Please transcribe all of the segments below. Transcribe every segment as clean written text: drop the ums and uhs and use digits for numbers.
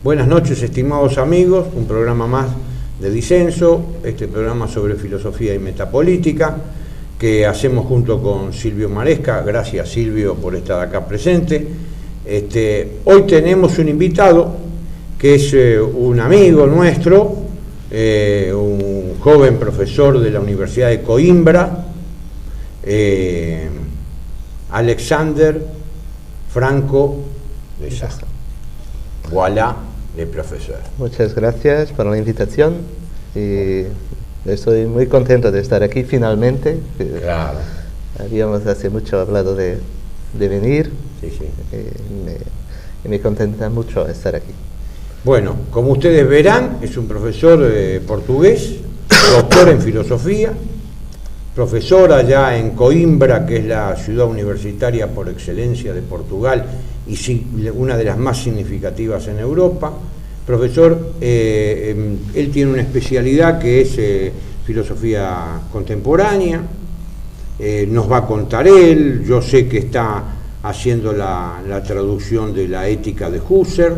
Buenas noches, estimados amigos, un programa más de Disenso, este programa sobre filosofía y metapolítica que hacemos junto con Silvio Maresca. Gracias, Silvio, por estar acá presente. Hoy tenemos un invitado que es un amigo nuestro, un joven profesor de la Universidad de Coimbra, Alexander Franco de Sá. Voilà, le profesor. Muchas gracias por la invitación y estoy muy contento de estar aquí finalmente. Claro. Habíamos hace mucho hablado de venir. Sí, sí. Y me contenta mucho estar aquí. Bueno, como ustedes verán, es un profesor portugués, doctor en filosofía, profesor allá en Coimbra, que es la ciudad universitaria por excelencia de Portugal y una de las más significativas en Europa. Profesor, él tiene una especialidad que es filosofía contemporánea, nos va a contar él. Yo sé que está haciendo la traducción de la Ética de Husserl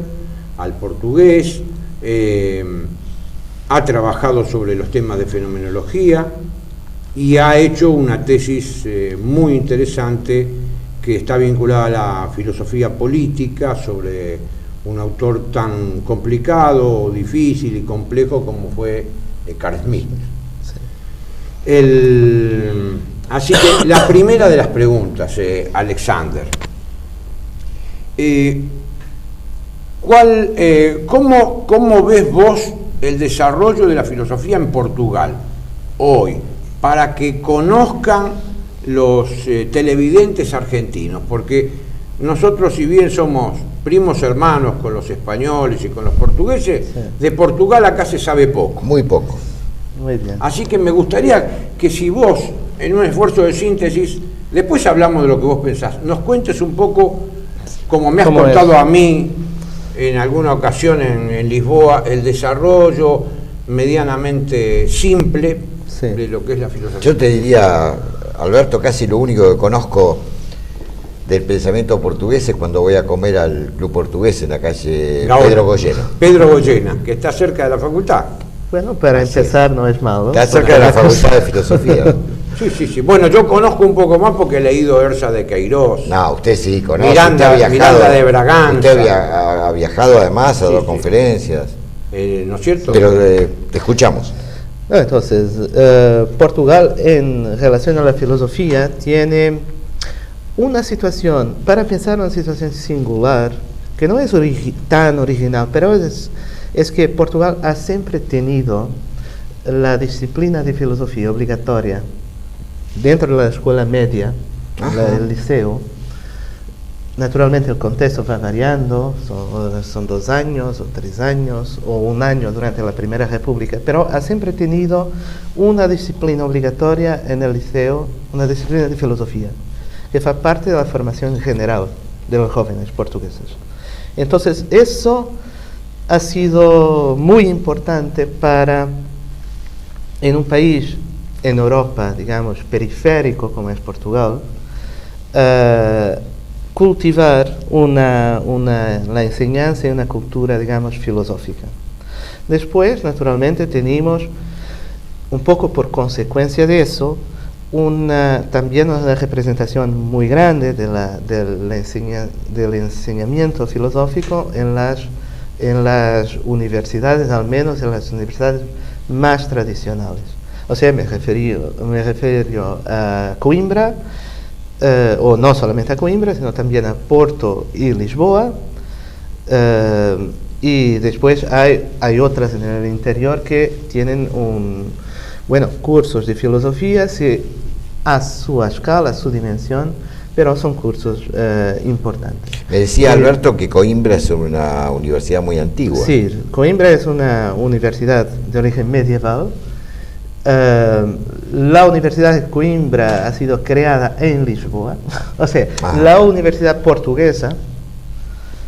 al portugués, ha trabajado sobre los temas de fenomenología y ha hecho una tesis muy interesante que está vinculada a la filosofía política sobre un autor tan complicado, difícil y complejo como fue Carl Smith. Sí. Así que la primera de las preguntas, Alexander, ¿cómo ves vos el desarrollo de la filosofía en Portugal hoy, para que conozcan los televidentes argentinos? Porque nosotros, si bien somos primos hermanos con los españoles y con los portugueses, sí, de Portugal acá se sabe poco. Muy poco. Muy bien. Así que me gustaría que, si vos, en un esfuerzo de síntesis, después hablamos de lo que vos pensás, nos cuentes un poco, como me has contado a mí en alguna ocasión en Lisboa, el desarrollo medianamente simple, sí, de lo que es la filosofía. Yo te diría, Alberto, casi lo único que conozco del pensamiento portugués es cuando voy a comer al Club Portugués en la calle Pedro Goyena. Pedro Goyena, que está cerca de la facultad. Bueno, para empezar no es malo. Está cerca de la Facultad de Filosofía. Sí. Bueno, yo conozco un poco más porque he leído Erza de Queirós. No, usted sí conoce. Miranda de Braganza. Usted ha viajado además, ha dado conferencias. ¿No es cierto? Pero te escuchamos. Entonces, Portugal en relación a la filosofía tiene una situación, para pensar, una situación singular, que no es tan original, pero es que Portugal ha siempre tenido la filosofía obligatoria dentro de la escuela media, el liceo. Naturalmente el contexto va variando, son 2 años o 3 años o 1 año durante la Primera República, pero ha siempre tenido una disciplina obligatoria en el liceo, una disciplina de filosofía, que fa parte de la formación general de los jóvenes portugueses. Entonces eso ha sido muy importante para, en un país en Europa, digamos, periférico como es Portugal, cultivar la enseñanza y una cultura, digamos, filosófica. Después, naturalmente, tenemos, un poco por consecuencia de eso, también una representación muy grande del enseñamiento filosófico en las universidades, al menos en las universidades más tradicionales. O sea, me refiero a Coimbra, o no solamente a Coimbra, sino también a Porto y Lisboa, y después hay otras en el interior que tienen cursos de filosofía a su escala, a su dimensión, pero son cursos importantes. Me decía Alberto que Coimbra es una universidad muy antigua. Sí, Coimbra es una universidad de origen medieval. La Universidad de Coimbra ha sido creada en Lisboa, o sea, la universidad portuguesa,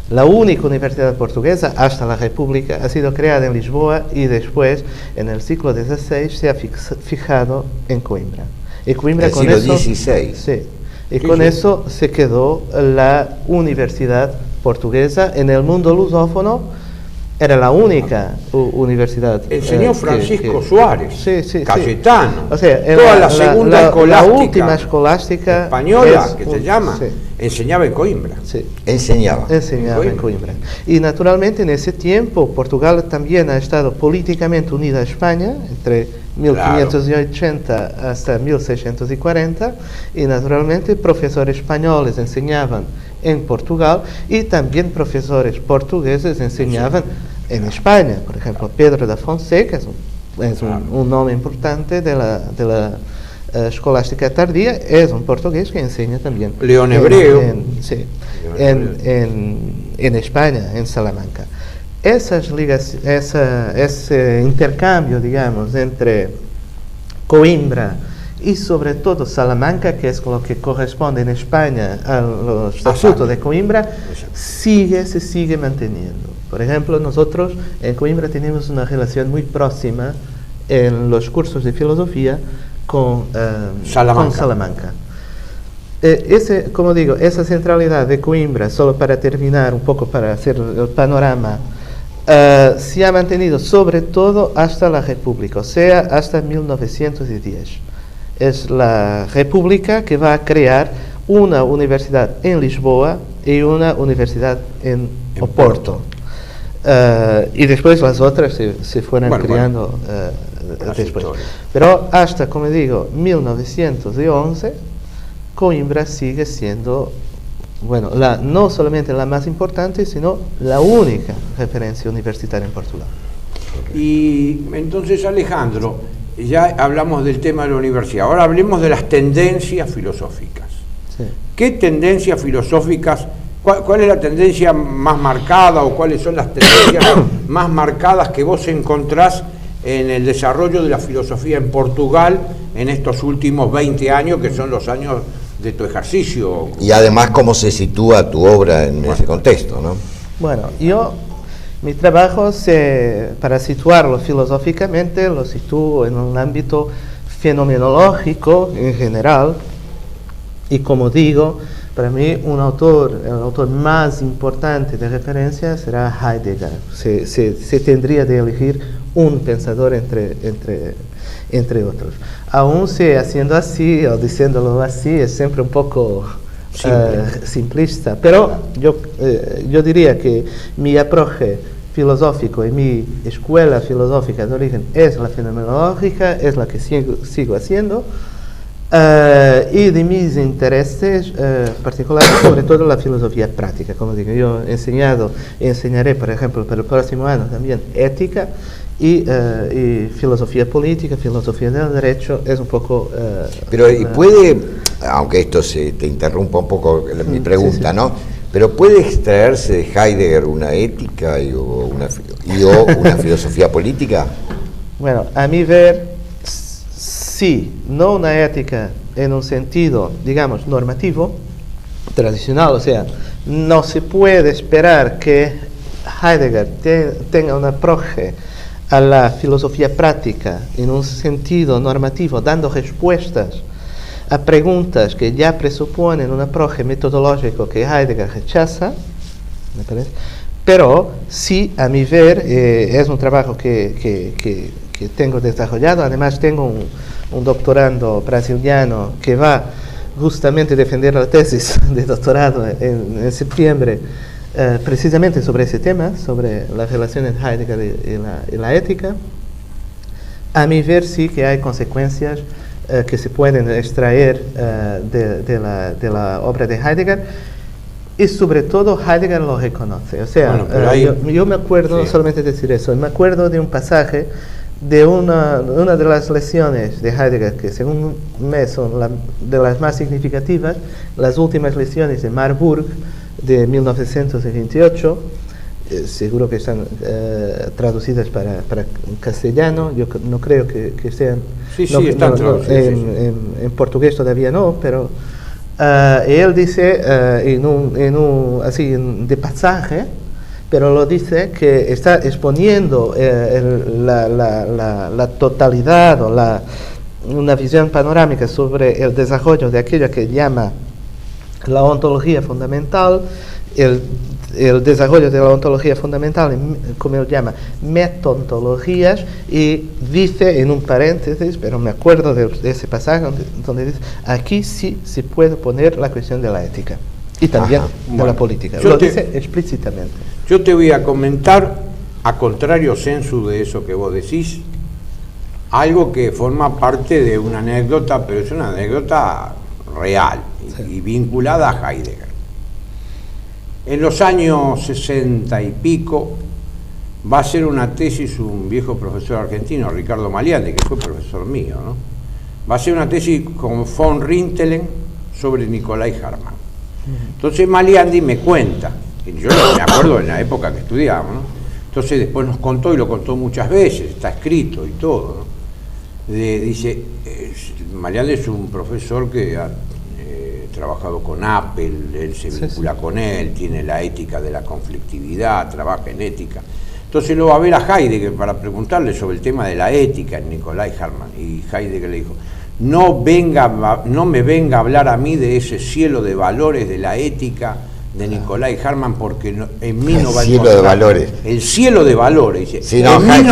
la única universidad portuguesa hasta la República, ha sido creada en Lisboa y después, en el siglo XVI, se ha fijado en Coimbra. Y Coimbra, el siglo XVI. Sí, y con eso se quedó la universidad portuguesa en el mundo lusófono Era la única universidad. Enseñó Francisco Suárez, sí, Cayetano, o sea, toda la segunda escolástica, la última escolástica española, se llama, sí. Enseñaba en Coimbra. Sí. Enseñaba En Coimbra. Y naturalmente en ese tiempo Portugal también ha estado políticamente unida a España, entre 1580 hasta 1640, y naturalmente profesores españoles enseñaban en Portugal y también profesores portugueses enseñaban en España. Por ejemplo, Pedro da Fonseca es un nombre importante de la escolástica tardía, es un portugués que enseña también León Hebreo en España, en Salamanca. Ese intercambio, digamos, entre Coimbra y sobre todo Salamanca, que es lo que corresponde en España a los estatutos de Coimbra, se sigue manteniendo. Por ejemplo, nosotros en Coimbra tenemos una relación muy próxima en los cursos de filosofía con Salamanca. Como digo, esa centralidad de Coimbra, solo para terminar un poco, para hacer el panorama, se ha mantenido sobre todo hasta la República, o sea, hasta 1910. Es la República que va a crear una universidad en Lisboa y una universidad en Oporto. Y después las otras se fueron creando después. Pero hasta, como digo, 1911, Coimbra sigue siendo, no solamente la más importante, sino la única referencia universitaria en Portugal. Y entonces, Alejandro, ya hablamos del tema de la universidad, ahora hablemos de las tendencias filosóficas. Sí. ¿Qué tendencias filosóficas, cuál es la tendencia más marcada o cuáles son las tendencias más marcadas que vos encontrás en el desarrollo de la filosofía en Portugal en estos últimos 20 años, que son los años de tu ejercicio? Y además, ¿cómo se sitúa tu obra en ese contexto, no? Bueno, mi trabajo, para situarlo filosóficamente, lo sitúo en un ámbito fenomenológico en general, y como digo, para mí el autor más importante de referencia será Heidegger. Se tendría de elegir un pensador entre otros. Aún haciendo así o diciéndolo así es siempre un poco simplista, pero yo diría que mi approche filosófico y mi escuela filosófica de origen es la fenomenológica, es la que sigo haciendo, y de mis intereses particulares, sobre todo la filosofía práctica. Como digo, yo enseñaré, por ejemplo, para el próximo año también ética y filosofía política, filosofía del derecho, es un poco... Pero y puede, aunque esto te interrumpa un poco mi pregunta, ¿no? Pero ¿puede extraerse de Heidegger una ética o una filosofía política? Bueno, a mi ver, sí, no una ética en un sentido, digamos, normativo, tradicional, o sea, no se puede esperar que Heidegger tenga un approche a la filosofía práctica en un sentido normativo, dando respuestas a preguntas que ya presuponen un approche metodológico que Heidegger rechaza, me parece. Pero sí, a mi ver, es un trabajo que tengo desarrollado. Además, tengo un doctorando brasiliano que va justamente a defender la tesis de doctorado en septiembre, precisamente sobre ese tema, sobre la relación entre Heidegger y la ética. A mi ver, sí que hay consecuencias que se pueden extraer de la obra de Heidegger, y sobre todo Heidegger lo reconoce. O sea, yo me acuerdo, no solamente decir eso, me acuerdo de un pasaje de una de las lecciones de Heidegger, que según me son de las más significativas, las últimas lecciones de Marburg de 1928, seguro que están traducidas para castellano, yo no creo que sean... Sí, están traducidas. En portugués todavía no, pero él dice, así de pasaje, pero lo dice que está exponiendo la totalidad o una visión panorámica sobre el desarrollo de aquello que llama la ontología fundamental. Él el desarrollo de la ontología fundamental, como él llama, metontologías, y dice en un paréntesis, pero me acuerdo de ese pasaje donde dice, aquí sí se puede poner la cuestión de la ética y también de la política. Lo dice explícitamente. Yo te voy a comentar, a contrario sensu de eso que vos decís, algo que forma parte de una anécdota, pero es una anécdota real y vinculada a Heidegger. En los años 60 y pico va a hacer una tesis un viejo profesor argentino, Ricardo Maliandi, que fue profesor mío, ¿no? Va a hacer una tesis con von Rintelen sobre Nicolai Hartmann. Entonces Maliandi me cuenta, y yo me acuerdo en la época que estudiábamos, ¿no? Entonces después nos contó, y lo contó muchas veces, está escrito y todo, ¿no? Dice, Maliandi es un profesor que ha trabajado con Apple, él se vincula con él, tiene la ética de la conflictividad, trabaja en ética. Entonces lo va a ver a Heidegger para preguntarle sobre el tema de la ética en Nicolai Hartmann, y Heidegger le dijo, no me venga a hablar a mí de ese cielo de valores de la ética de Nicolai Hartmann, porque en mí no va a encontrar... El cielo de valores. El cielo de valores, dice. Sí, no, en mí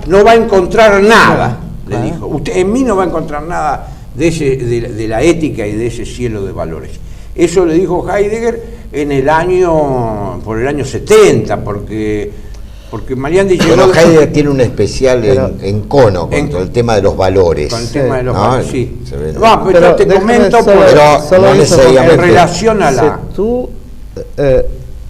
no va a encontrar nada, le dijo. En mí no va a encontrar nada de la ética y de ese cielo de valores. Eso le dijo Heidegger por el año 70, porque Maliandi llegó... Bueno, Heidegger tiene un especial en Cono, con el tema de los valores. Con el tema de los valores, sí. Pero te comento, no necesariamente. En relación a la... Si tú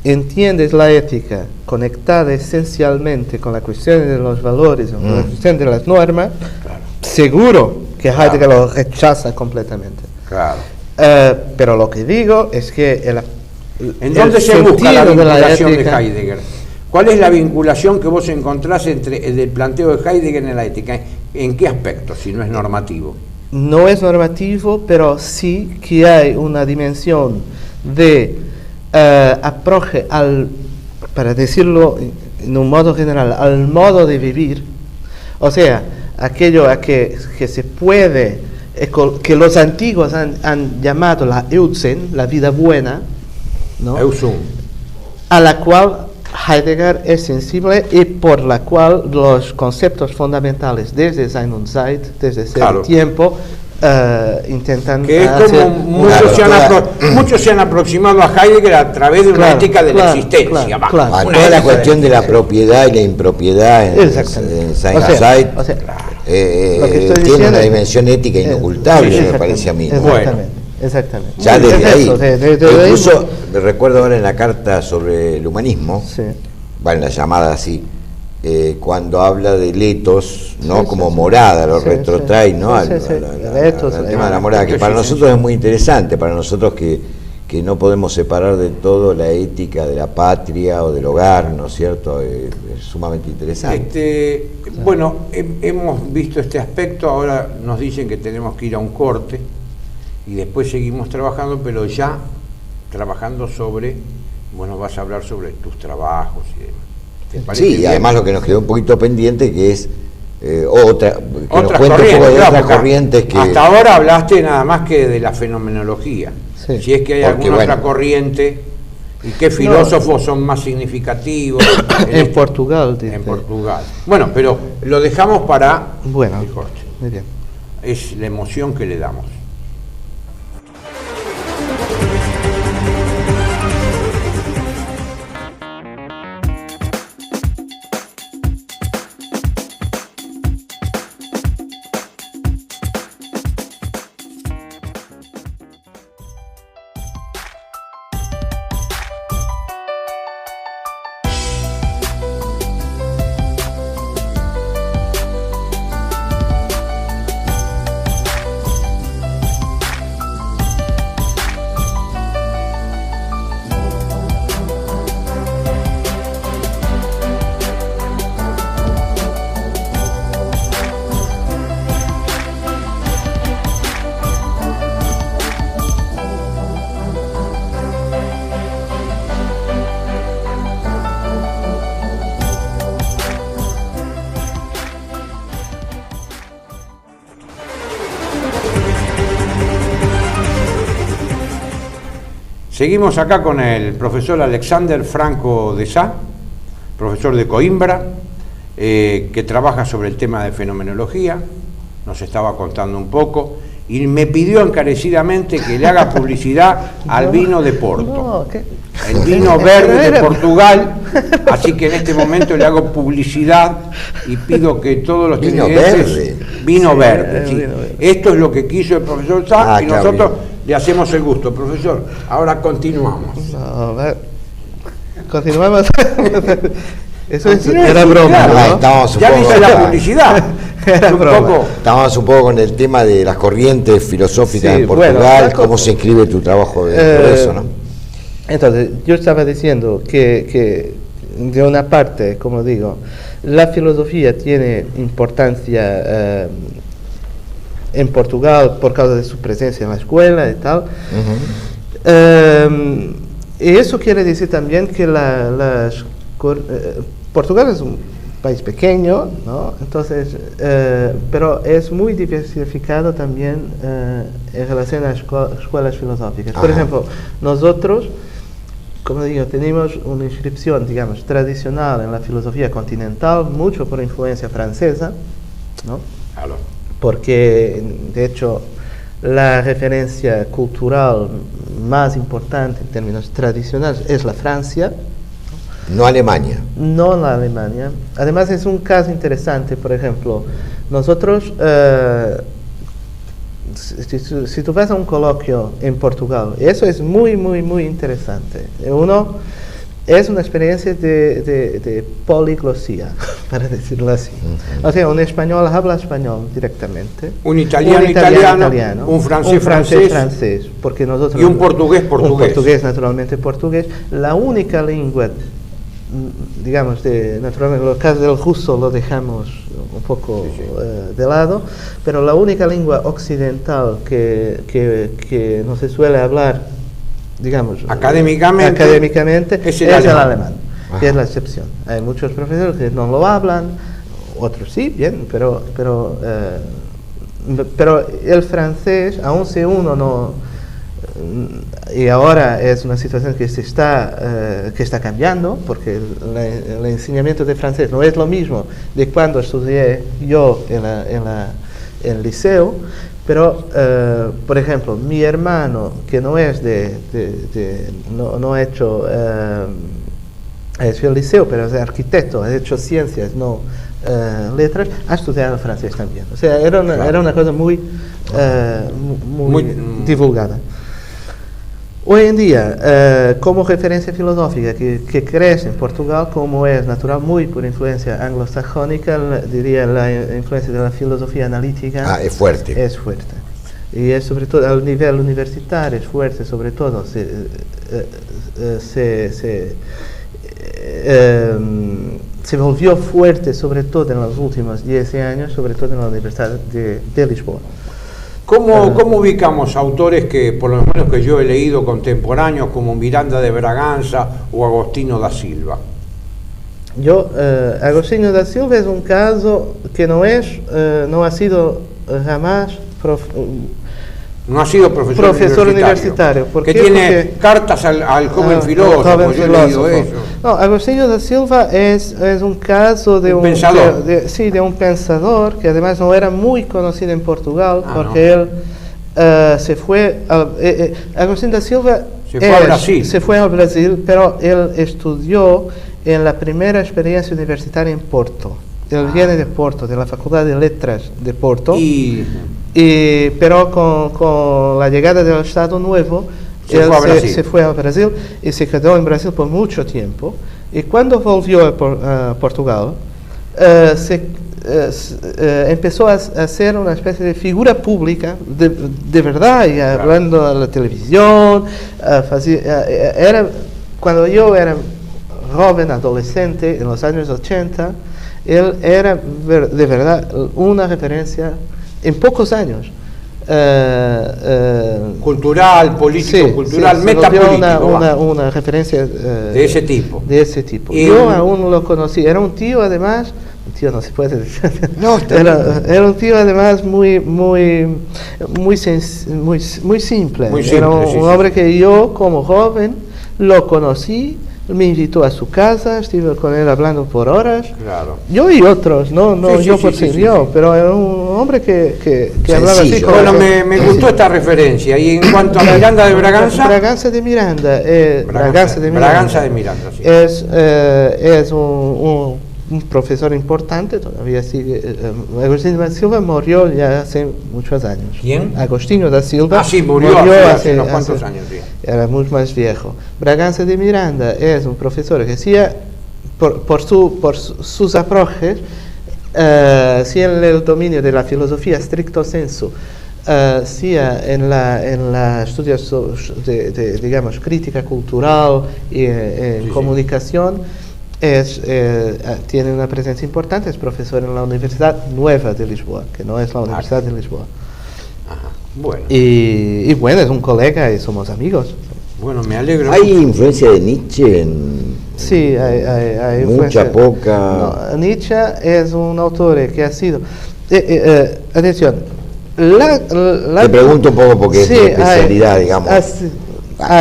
entiendes la ética conectada esencialmente con la cuestión de los valores, con la cuestión de las normas, seguro que Heidegger lo rechaza completamente. Claro. Pero lo que digo es que ¿en dónde se busca la vinculación de Heidegger? ¿Cuál es la vinculación que vos encontrás entre el planteo de Heidegger en la ética? ¿En qué aspecto, si no es normativo? No es normativo, pero sí que hay una dimensión de aproche para decirlo en un modo general, al modo de vivir, o sea, aquello a que se puede, que los antiguos han llamado la Eutzen, la vida buena, ¿no? Eusum. A la cual Heidegger es sensible y por la cual los conceptos fundamentales desde Sein und Zeit, desde ese tiempo, intentan... Que es como muchos se han aproximado a Heidegger a través de una ética de la existencia. Toda la cuestión de la propiedad y la impropiedad en Sein und Zeit tiene una dimensión ética inocultable, me parece a mí. Exactamente. Ya desde ahí. Incluso me recuerdo ahora en la carta sobre el humanismo, la llamada así, cuando habla de letos, ¿no? Como morada, lo retrotrae, ¿no? Al tema de la morada, que para nosotros es muy interesante, para nosotros que no podemos separar de todo la ética de la patria o del hogar, ¿no es cierto? Es sumamente interesante. Bueno, hemos visto este aspecto, ahora nos dicen que tenemos que ir a un corte y después seguimos trabajando, pero ya trabajando sobre, vas a hablar sobre tus trabajos y demás. Sí, y además lo que nos quedó un poquito pendiente, que es otras corrientes que... Hasta ahora hablaste nada más que de la fenomenología. Si es que hay alguna otra corriente, y qué filósofos son más significativos. En Portugal. En Portugal. Bueno, pero lo dejamos para el corte. Muy bien. Es la emoción que le damos. Seguimos acá con el profesor Alexander Franco de Sá, profesor de Coimbra, que trabaja sobre el tema de fenomenología, nos estaba contando un poco, y me pidió encarecidamente que le haga publicidad al vino de Porto, el vino verde de Portugal, así que en este momento le hago publicidad y pido que todos los ¿Vino televidentes... verde? Vino Sí, verde, sí. vino verde. Esto es lo que quiso el profesor Sá y claro, nosotros bien. le hacemos el gusto. Profesor, ahora continuamos. No, continuamos. Eso Continúe, era broma, claro. Ah, ¿no? estamos un Ya poco dice la acá. publicidad. Era Un broma. poco... Estábamos un poco con el tema de las corrientes filosóficas Sí, en Portugal, bueno, cómo se inscribe tu trabajo dentro de eso, ¿no? Entonces, yo estaba diciendo que de una parte, como digo, la filosofía tiene importancia en Portugal por causa de su presencia en la escuela y tal. Y eso quiere decir también que Portugal es un país pequeño, ¿no? Entonces, pero es muy diversificado también en relación a escuelas filosóficas. Por Ajá. ejemplo, nosotros, como digo, tenemos una inscripción, digamos, tradicional en la filosofía continental, mucho por influencia francesa, ¿no? Aló. Porque, de hecho, la referencia cultural más importante en términos tradicionales es la Francia, No Alemania. no la Alemania. Además es un caso interesante, por ejemplo, nosotros, si tú vas a un coloquio en Portugal, eso es muy, muy, muy interesante. Uno, es una experiencia de poliglosía, para decirlo así. O sea, un español habla español directamente. Un italiano italiano, un francés francés, porque nosotros, y un portugués portugués. Un portugués, naturalmente portugués. La única lengua, digamos, naturalmente, en el caso del ruso lo dejamos un poco de lado, pero la única lengua occidental que no se suele hablar, digamos, académicamente es el el alemán, alemán. que es la excepción. Hay muchos profesores que no lo hablan, otros sí, bien, pero el francés, aun si uno no... Y ahora es una situación que está cambiando, porque el enseñamiento de francés no es lo mismo de cuando estudié yo en el liceo, pero, por ejemplo, mi hermano, que no es no ha hecho el liceo, pero es arquitecto, ha hecho ciencias, no letras, ha estudiado francés también. O sea, era una cosa muy divulgada. Hoy en día, como referencia filosófica que crece en Portugal, como es natural, muy por influencia anglosajónica, diría la influencia de la filosofía analítica Es fuerte. es fuerte. Y es sobre todo al nivel universitario, es fuerte, sobre todo se volvió fuerte, sobre todo en los últimos 10 años, sobre todo en la Universidad de Lisboa. ¿Cómo ubicamos autores que, por lo menos que yo he leído, contemporáneos como Miranda de Braganza o Agostinho da Silva? Agostinho da Silva es un caso que no ha sido jamás No ha sido profesor universitario. ¿Por que qué? tiene Porque cartas al joven filósofo, joven yo he leído filósofo. eso. No, Agostinho da Silva es un caso de Un pensador. de un pensador que además no era muy conocido en Portugal, porque él se fue Agostinho da Silva se fue al Brasil, pero él estudió en la primera experiencia universitaria en Porto. Él viene de Porto, de la Facultad de Letras de Porto. Pero con la llegada del Estado Nuevo, se fue a Brasil y se quedó en Brasil por mucho tiempo. Y cuando volvió a Portugal, empezó a ser una especie de figura pública, de verdad, y hablando a la televisión. Cuando yo era joven, adolescente, en los años 80, él era de verdad una referencia en pocos años. Cultural, político, cultural, metapolítico. Una referencia de ese tipo. Y yo aún lo conocí. Era un tío, además, tío no se puede decir. No, está Era un tío además muy simple. Muy Era simple, sí, un hombre que yo como joven lo conocí, me invitó a su casa, estuve con él hablando por horas. Claro. Yo y otros, no Sí, yo sí, por sí, ser sí, yo, sí. pero era un hombre que hablaba así. Sencillo. como- Bueno, me gustó esta referencia. Y en cuanto a Miranda de Braganza, Braganza de Miranda. Braganza de Miranda. Braganza de Miranda, sí. Es un profesor importante, todavía sigue. Agostinho da Silva murió ya hace muchos años. ¿Quién? Agostinho da Silva. Ah, sí, murió hace unos cuantos años, sí. Era mucho más viejo. Braganza de Miranda es un profesor que hacía, por sus aproches, sí en el dominio de la filosofía stricto sensu, sí en la estudios de, digamos, crítica cultural y en Sí, comunicación, tiene una presencia importante, es profesor en la Universidad Nueva de Lisboa, que no es la Universidad de Lisboa. Ajá. Bueno, Y bueno, es un colega y somos amigos. bueno, me alegro. ¿Hay influencia de Nietzsche en...? Sí, hay Mucha, influencia. poca. No, Nietzsche es un autor que ha sido... atención, Te pregunto un poco porque es mi especialidad, digamos.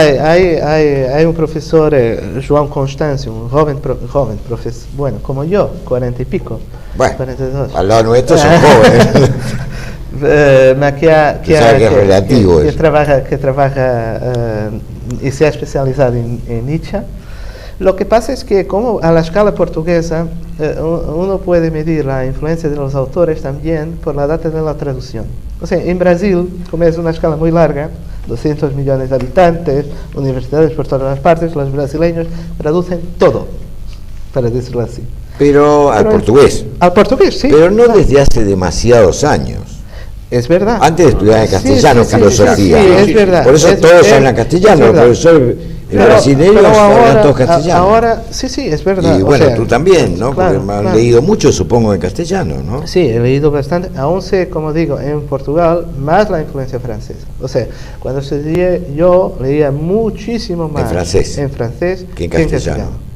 Hay un profesor, João Constâncio, un joven profesor, bueno, como yo, 40 y pico, Bueno, 42. al lado nuestro son jóvenes. Que sabe que es relativo que eso. trabaja y se ha especializado en Nietzsche. Lo que pasa es que como a la escala portuguesa uno puede medir la influencia de los autores también por la data de la traducción. O sea, en Brasil, como es una escala muy larga, 200 millones de habitantes, universidades por todas las partes, los brasileños traducen todo, para decirlo así. Pero al Pero portugués. Al portugués, sí. Pero no desde hace demasiados años. Es verdad. Antes de estudiar en Sí, castellano, sí, sí, filosofía. sí, ¿no? es verdad. Por eso todos hablan es castellano, el verdad. profesor brasileño hablan todos castellano. Ahora, sí, es verdad. Y o bueno, sea, tú también, ¿no? claro, Porque me han claro. leído mucho, supongo, en castellano, ¿no? Sí, he leído bastante. Aún sé, como digo, en Portugal, más la influencia francesa. O sea, cuando estudié, yo leía muchísimo más En francés que en castellano.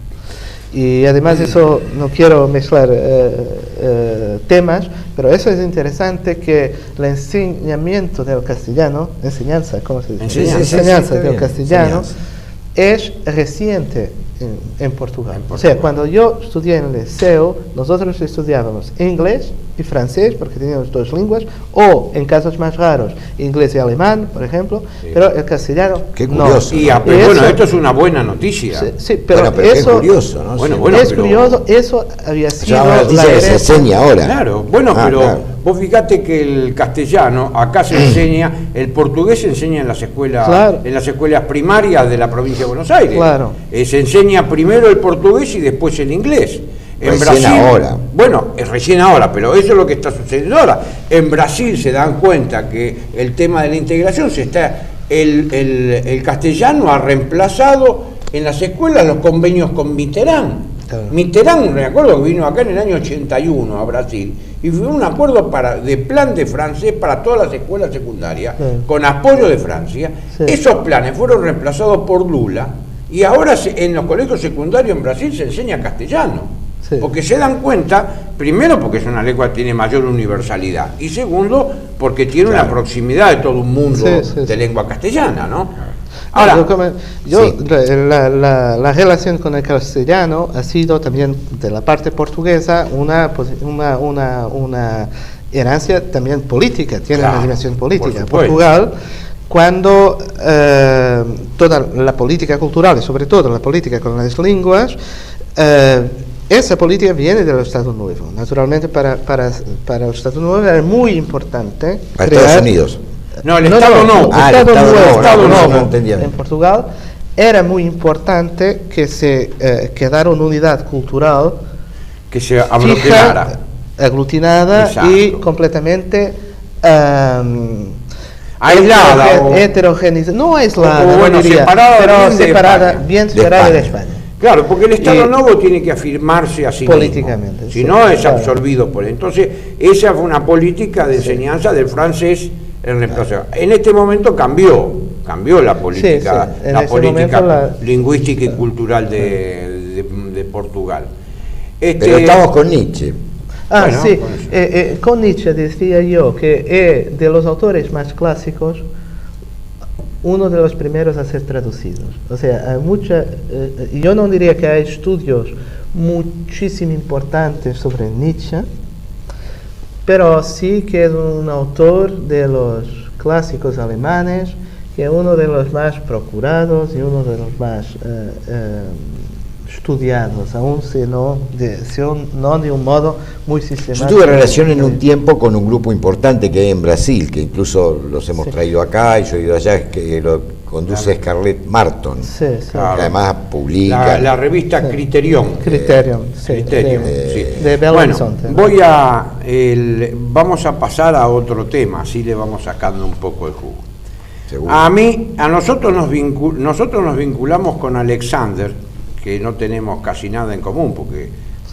Y además eso, no quiero mezclar temas, pero eso es interesante, que el enseñamiento del castellano, enseñanza, ¿cómo se dice? Enseñanza. Enseñanza está del bien, castellano enseñanza. es reciente en Portugal. O sea, cuando yo estudié en el liceo, nosotros estudiábamos inglés y francés, porque teníamos dos lenguas, o en casos más raros, inglés y alemán, por ejemplo, Sí. pero el castellano Qué no. curioso. Y, Y bueno, eso- esto es una buena noticia. Sí, pero, Bueno, pero eso qué curioso, ¿no? Bueno, Sí. bueno, es pero- curioso, eso había O sido sea, una noticia que se herencia. enseña ahora. Claro, bueno, Ah, pero claro. vos fíjate que el castellano acá se enseña, el portugués se enseña en las escuelas, Claro. en las escuelas primarias de la provincia de Buenos Aires. Claro. Se enseña primero el portugués y después el inglés. En Recién Brasil, ahora. bueno, es recién ahora, pero eso es lo que está sucediendo ahora. En Brasil se dan cuenta que el tema de la integración el castellano ha reemplazado en las escuelas los convenios con Mitterrand. Claro. Mitterrand, me acuerdo que vino acá en el año 81 a Brasil y fue un acuerdo de plan de francés para todas las escuelas secundarias, Sí. con apoyo de Francia. Sí. Esos planes fueron reemplazados por Lula y ahora en los colegios secundarios en Brasil se enseña castellano. Sí. Porque se dan cuenta, primero porque es una lengua que tiene mayor universalidad y segundo porque tiene una proximidad de todo un mundo de Sí. lengua castellana, ¿no? Ahora, Ahora, Sí. la relación con el castellano ha sido también de la parte portuguesa una herencia también política, tiene Claro, una dimensión por política. supuesto. Portugal, cuando toda la política cultural y sobre todo la política con las lenguas, esa política viene del Estado Nuevo. Naturalmente para el Estado Nuevo era muy importante Para Estados Unidos. no, el Estado no. Ah, el Estado Estado Nuevo, Nuevo, Estado no, Nuevo no entendía. en Portugal, era muy importante que se quedara una unidad cultural Que se aglutinara. fija, aglutinada Exacto. y completamente Aislada o- heterogénea, no aislada, o, no bueno, diría, separada pero bien de separada, España. bien De separada de España. España. Claro, porque el Estado Y- Nuevo tiene que afirmarse a sí Políticamente, mismo, si sí, no es claro. absorbido por él. Entonces, esa fue una política de enseñanza del francés en reemplazo. En este momento cambió la política, sí, en la ese política momento la- lingüística y cultural de Portugal. Pero estamos con Nietzsche. Bueno, sí, con eso. con Nietzsche decía yo que es de los autores más clásicos uno de los primeros a ser traducidos. O sea, hay yo no diría que hay estudios muchísimo importantes sobre Nietzsche, pero sí que es un autor de los clásicos alemanes, que es uno de los más procurados y uno de los más estudiados, aún si no de un modo muy sistemático. Yo tuve relación en un tiempo con un grupo importante que hay en Brasil, que incluso los hemos traído acá y yo he ido allá, que lo conduce Scarlett Marton, Sí, sí. Claro. que además publica. La revista Sí. Criterion. Criterion, sí, Criterion, de sí. Belo Bueno, Horizonte, ¿no? vamos a pasar a otro tema, así le vamos sacando un poco el jugo. seguro. A nosotros nos vinculamos con Alexander, que no tenemos casi nada en común, porque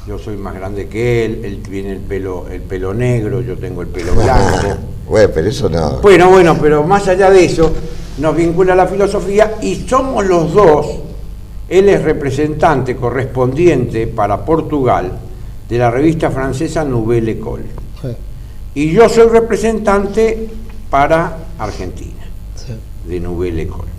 yo soy más grande que él tiene el pelo negro, yo tengo el pelo blanco. Bueno, pero eso no. Bueno, pero más allá de eso, nos vincula la filosofía y somos los dos. Él es representante correspondiente para Portugal de la revista francesa Nouvelle École. Sí, Y yo soy representante para Argentina, sí. de Nouvelle École.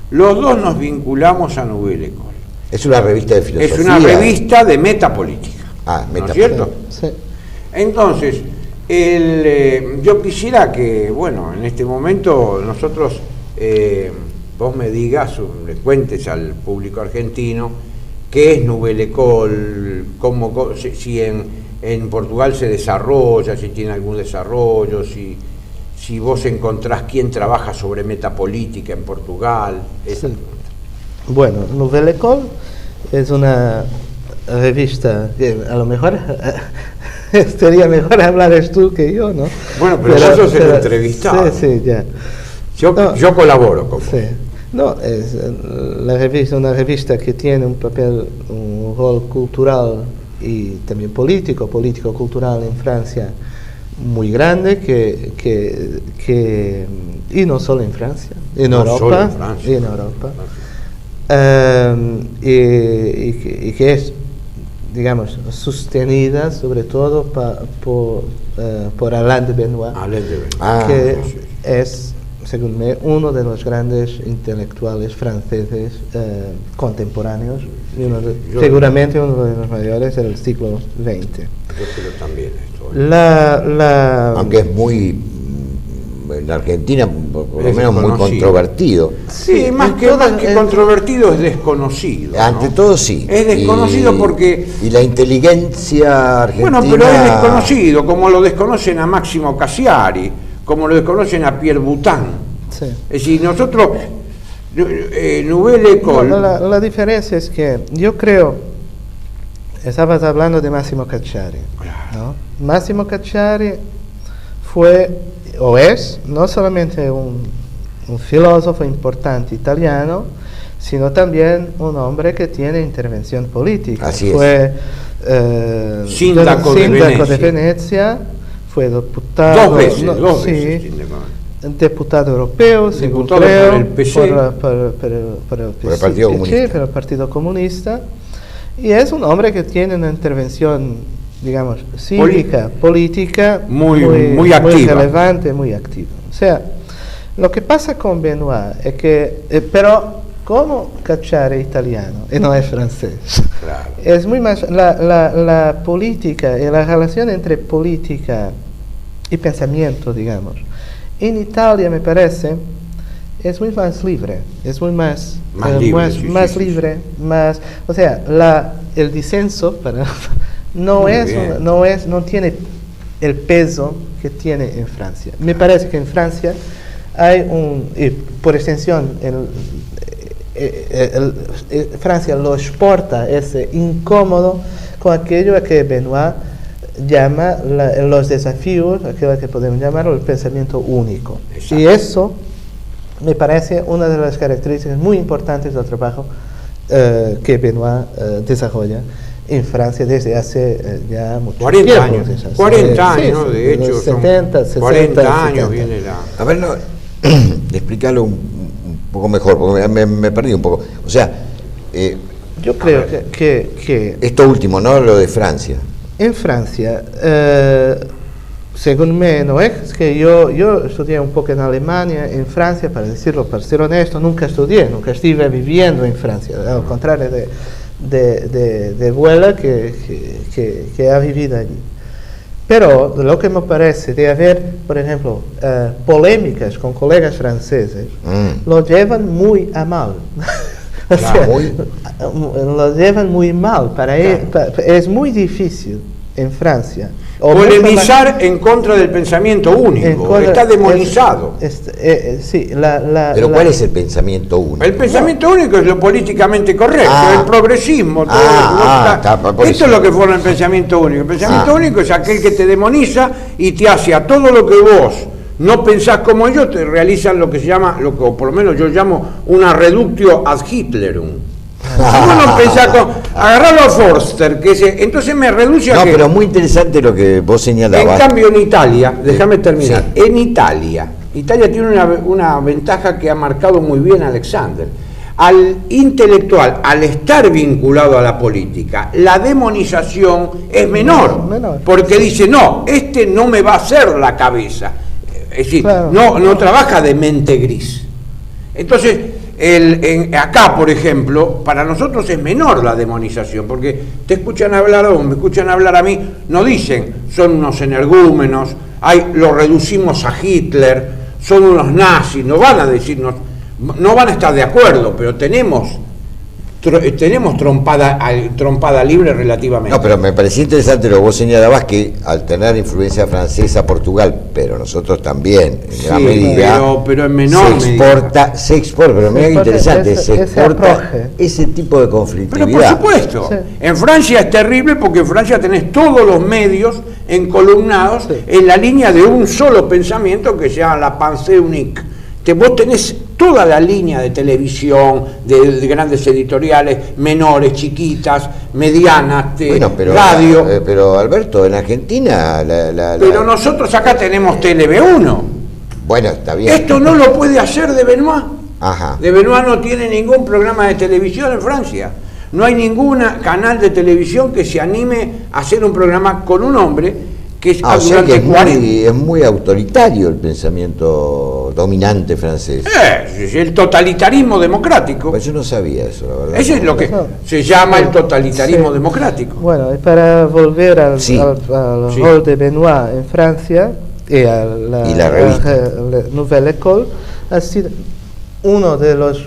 Los dos nos vinculamos a Nouvelle École. Es una revista de filosofía. Es una revista de metapolítica. Ah, ¿No es metapolítica. cierto? Sí. Entonces, yo quisiera que, bueno, en este momento nosotros, vos me digas, le cuentes al público argentino qué es Nouvelle École, si en Portugal se desarrolla, si tiene algún desarrollo, si vos encontrás quién trabaja sobre metapolítica en Portugal. Esa Sí. Bueno, Nouvelle École es una revista que a lo mejor sería mejor hablar tú que yo, ¿no? Bueno, pero vos sos el entrevistado. Sí, ya. Yo colaboro con vos. Sí. No, es una revista que tiene un rol cultural y también político-cultural en Francia muy grande, y no solo en Francia, en No Europa, solo en Francia. en Europa. Y que es, digamos, sostenida sobre todo por Alain de Benoit, Alain de Benoit. Ah, que sí. es, según mí, uno de los grandes intelectuales franceses contemporáneos, y seguramente uno de los mayores del siglo XX. Yo creo también esto. Aunque es muy, en Argentina, por lo Es menos muy desconocido. controvertido. Sí, más que controvertido es desconocido, ¿no? Ante todo sí. Es desconocido Y- porque... Y la inteligencia argentina... Bueno, pero es desconocido, como lo desconocen a Máximo Cassiari, como lo desconocen a Pierre Boutin. Sí. Es decir, nosotros, Nouvelle École... No, la diferencia es que yo creo, estabas hablando de Massimo Cacciari, ¿no? Massimo Cacciari fue, o es, no solamente un filósofo importante italiano, sino también un hombre que tiene intervención política. Así es. Fue Síndaco de Venecia. Venecia, fue diputado... Dos veces, no, dos sí, veces. diputado europeo, según Diputado creo, por el PC. por el Por el Partido Comunista. por el Partido Comunista, y es un hombre que tiene una intervención, digamos, cívica, política, muy activa. relevante, muy activa. O sea, lo que pasa con Benoit es que, pero como Cacciari es italiano y no es francés, Claro. es muy más, la política y la relación entre política y pensamiento, digamos, en Italia me parece es muy más libre, es muy más libre, más, o sea, el disenso no tiene el peso que tiene en Francia. Me parece que en Francia hay y por extensión Francia lo exporta ese incómodo con aquello que Benoit llama los desafíos, aquello que podemos llamar el pensamiento único. Exacto. Y eso me parece una de las características muy importantes del trabajo que Benoit desarrolla en Francia desde hace ya mucho 40 tiempo. años, Desde hace- 40 años, sí, de hecho, los son 70, 60, 40 años 70. viene la... A ver, no, explícalo un poco mejor, porque me perdí un poco. O sea, Yo creo que esto último, ¿no? Lo de Francia. En Francia, según no es que yo estudié un poco en Alemania, en Francia, para decirlo, para ser honesto, nunca estuve viviendo en Francia, al contrario de Vuela que ha vivido allí. Pero lo que me parece de haber, por ejemplo, polémicas con colegas franceses, lo llevan muy a mal. O sea, lo llevan muy mal. Es muy difícil en Francia polemizar en contra del pensamiento único. Está demonizado. Sí, pero ¿cuál es el pensamiento único? El pensamiento único es lo políticamente correcto, el progresismo. Esto es lo que forma el pensamiento único. El pensamiento único es aquel que te demoniza y te hace a todo lo que vos no pensás como ellos, te realizan lo que se llama, o por lo menos yo llamo, una reductio ad Hitlerum. Uno pensás agarrarlo a Forster, entonces me reduce a No, que, pero muy interesante lo que vos señalabas. En cambio en Italia, déjame terminar, en Italia tiene una ventaja que ha marcado muy bien Alexander. Al intelectual, al estar vinculado a la política, la demonización es menor. Porque dice, no, este no me va a hacer la cabeza. Es decir, no trabaja de mente gris. Entonces, acá, por ejemplo, para nosotros es menor la demonización, porque te escuchan hablar o me escuchan hablar a mí, no dicen, son unos energúmenos, lo reducimos a Hitler, son unos nazis, no van a decirnos, no van a estar de acuerdo, pero tenemos trompada libre relativamente. No, pero me parecía interesante lo que vos señalabas, que al tener influencia francesa, Portugal, pero nosotros también, en gran medida, pero en menor medida. Se exporta, pero mira qué interesante, se exporta ese tipo de conflictividad. Pero por supuesto, en Francia es terrible porque en Francia tenés todos los medios encolumnados en la línea de un solo pensamiento que se llama la pensée unique. Vos tenés toda la línea de televisión, de grandes editoriales, menores, chiquitas, medianas, radio. Pero Alberto, en Argentina... Pero nosotros acá tenemos TLV1. Bueno, está bien. Esto no lo puede hacer de Benoit. Ajá. De Benoit no tiene ningún programa de televisión en Francia. No hay ningún canal de televisión que se anime a hacer un programa con un hombre que es es muy autoritario el pensamiento dominante francés. El totalitarismo democrático. Pues yo no sabía eso, la verdad. Eso es lo que se llama el totalitarismo democrático. Bueno, para volver al rol de Benoit en Francia y a la Nouvelle École, ha sido uno de los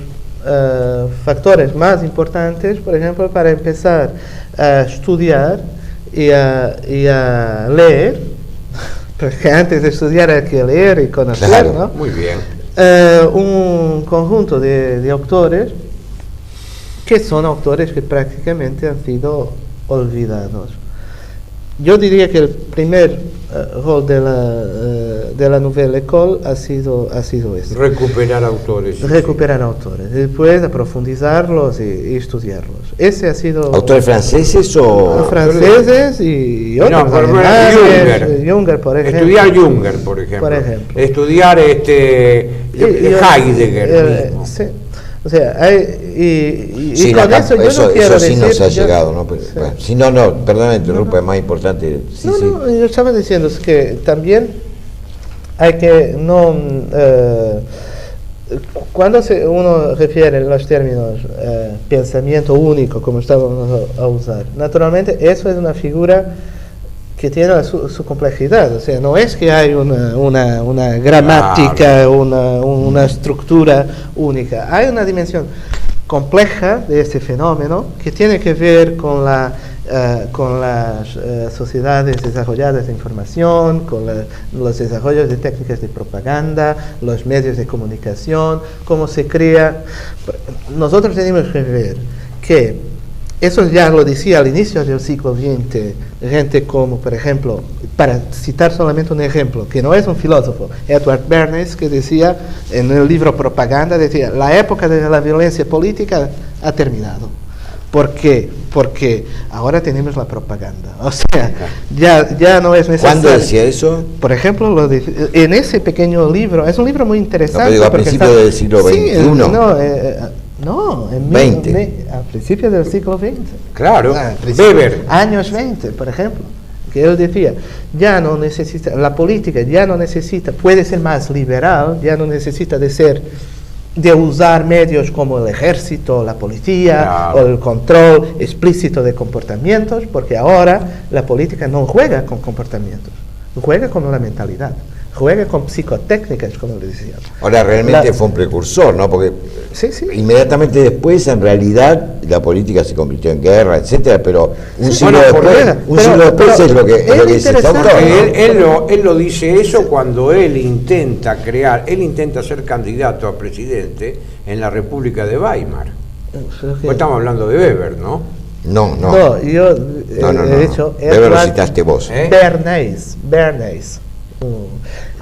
factores más importantes, por ejemplo, para empezar a estudiar y a leer, porque antes de estudiar hay que leer y conocer, ¿no? Muy bien. Un conjunto de autores que son autores que prácticamente han sido olvidados. Yo diría que el primer rol de la Nouvelle École ha sido ese. Recuperar autores. Recuperar autores, después de profundizarlos y estudiarlos. Ese ha sido... ¿Autores franceses o...? Franceses y otros. Junger, por ejemplo. Estudiar Junger, por ejemplo. Estudiar Heidegger mismo. Sí. O sea, con eso yo no quiero decir... Eso sí nos ha llegado, ¿no? Pero, bueno, si no, perdón, interrumpa, es más importante. No, yo estaba diciendo que también hay que cuando uno refiere los términos pensamiento único, como estábamos a usar, naturalmente eso es una figura que tiene su complejidad, o sea, no es que hay una gramática, una estructura única, hay una dimensión compleja de este fenómeno que tiene que ver con las sociedades desarrolladas de información, con los desarrollos de técnicas de propaganda, los medios de comunicación, cómo se crea. Nosotros tenemos que ver que eso ya lo decía al inicio del siglo XX, gente como, por ejemplo, para citar solamente un ejemplo, que no es un filósofo, Edward Bernays, que decía en el libro Propaganda, decía, la época de la violencia política ha terminado. ¿Por qué? Porque ahora tenemos la propaganda. O sea, ya no es necesario. ¿Cuándo decía eso? Por ejemplo, en ese pequeño libro, es un libro muy interesante. No, a principios del siglo XXI. No, al principio del siglo XX. Claro, Weber. Años 20, por ejemplo. que él decía, ya no necesita, la política ya no necesita, puede ser más liberal, ya no necesita de usar medios como el ejército, la policía, claro, o el control explícito de comportamientos, porque ahora la política no juega con comportamientos, juega con la mentalidad, juega con psicotécnicas, como le decía. Ahora, realmente fue un precursor, ¿no? Porque sí, sí, inmediatamente después, en realidad, la política se convirtió en guerra, etcétera, pero un Sí, siglo bueno, después es lo que se interesante. instauró, ¿no? Él lo dice eso cuando él intenta ser candidato a presidente en la República de Weimar. Creo que- Pues estamos hablando de Weber, ¿no? No, no. No, yo No. he dicho Weber lo Edward citaste vos. ¿Eh? Bernays.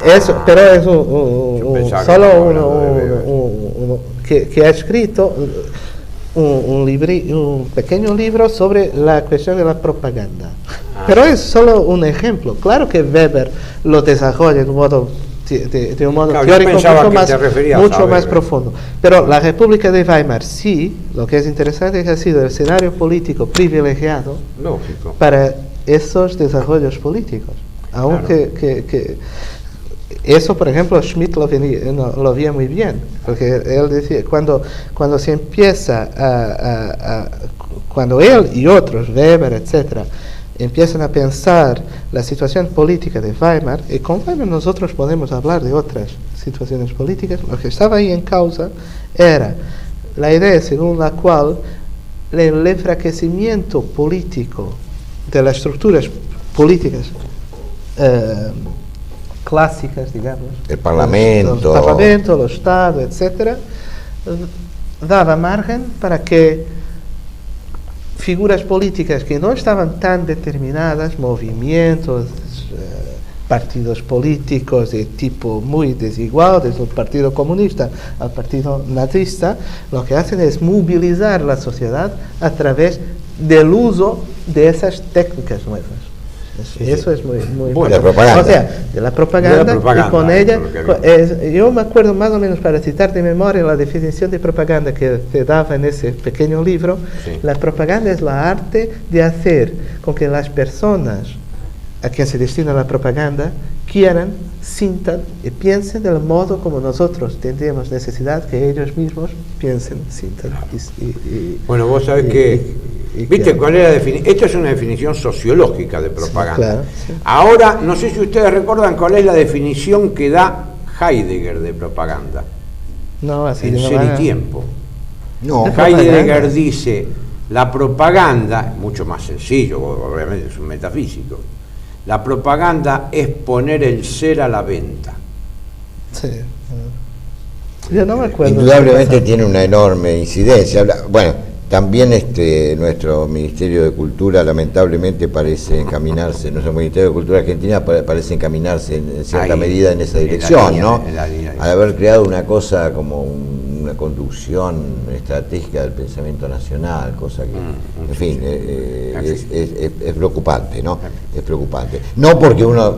Eso, pero es Yo pensaba que solo estaba hablando de Weber. que ha escrito un pequeño libro sobre la cuestión de la propaganda. Pero es solo un ejemplo. Claro que Weber lo desarrolla de un modo Claro, yo teórico pensaba mucho que más, te referías a mucho más Weber. profundo. Pero la República de Weimar sí, lo que es interesante es que ha sido el escenario político privilegiado Lógico. para esos desarrollos políticos. Aunque que eso, por ejemplo, Schmitt lo veía muy bien, porque él decía, cuando se empieza cuando él y otros, Weber, etcétera, empiezan a pensar la situación política de Weimar, y con Weimar nosotros podemos hablar de otras situaciones políticas, lo que estaba ahí en causa era la idea según la cual el enfraquecimiento político de las estructuras políticas clásicas, digamos, El Parlamento. los parlamentos, los estados, etcétera, daba margen para que figuras políticas que no estaban tan determinadas, movimientos, partidos políticos de tipo muy desigual, desde el Partido Comunista al Partido Nazista, lo que hacen es movilizar la sociedad a través del uso de esas técnicas nuevas. Eso es muy Bueno, importante. la propaganda. O sea, de la propaganda, y con ella, yo me acuerdo más o menos, para citar de memoria la definición de propaganda que te daba en ese pequeño libro. Sí. La propaganda es la arte de hacer con que las personas a quien se destina la propaganda quieran, sintan y piensen del modo como nosotros tendríamos necesidad que ellos mismos piensen, sintan Bueno, vos sabés que... ¿Viste cuál es la definición? Esto es una definición sociológica de propaganda. Sí, claro, sí. Ahora, no sé si ustedes recuerdan cuál es la definición que da Heidegger de propaganda. No, así En de una Ser y manera. Tiempo. No, Heidegger dice, la propaganda, mucho más sencillo, obviamente es un metafísico, la propaganda es poner el ser a la venta. Sí. Yo no me acuerdo. indudablemente tiene una enorme incidencia. Bueno, también nuestro Ministerio de Cultura lamentablemente parece encaminarse, nuestro Ministerio de Cultura Argentina parece encaminarse en cierta Ahí, medida en esa en la dirección, línea, ¿no? en la línea. Al haber creado una cosa como una conducción estratégica del pensamiento nacional, cosa que, en fin, es preocupante, ¿no? Es preocupante. No porque uno,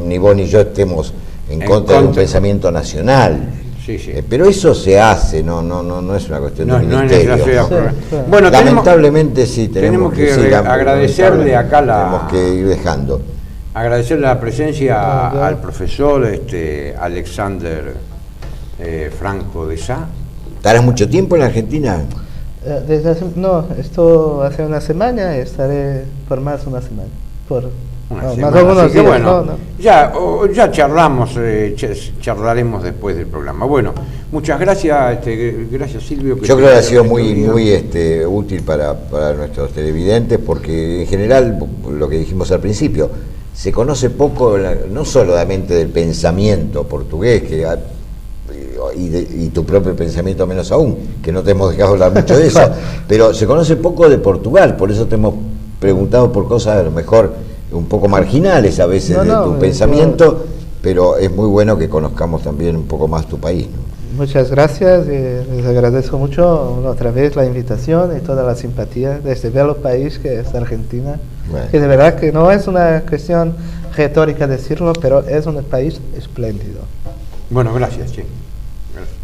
ni vos ni yo estemos en contra de un pensamiento nacional. Sí, sí. Pero eso se hace, no es una cuestión de No es ministerio. necesario. Sí, claro. Bueno, lamentablemente sí, tenemos que sí, agradecerle acá tenemos que ir dejando. agradecerle la presencia No. al profesor Alexander Franco de Sá. ¿Estarás mucho tiempo en la Argentina? Esto hace una semana, estaré por más una semana. Una más semana, algunos así que días, bueno, no. ya charlamos, charlaremos después del programa. Bueno, muchas gracias, gracias Silvio. Yo creo que ha sido muy útil para nuestros televidentes, porque en general, lo que dijimos al principio, se conoce poco, no solamente del pensamiento portugués, y tu propio pensamiento menos aún, que no te hemos dejado hablar mucho de eso, pero se conoce poco de Portugal, por eso te hemos preguntado por cosas a lo mejor un poco marginales a veces de tu pensamiento, pero es muy bueno que conozcamos también un poco más tu país, ¿no? Muchas gracias, les agradezco mucho otra vez la invitación y toda la simpatía de este bello país que es Argentina, Bueno. que de verdad que no es una cuestión retórica decirlo, pero es un país espléndido. Bueno, gracias, che. Gracias.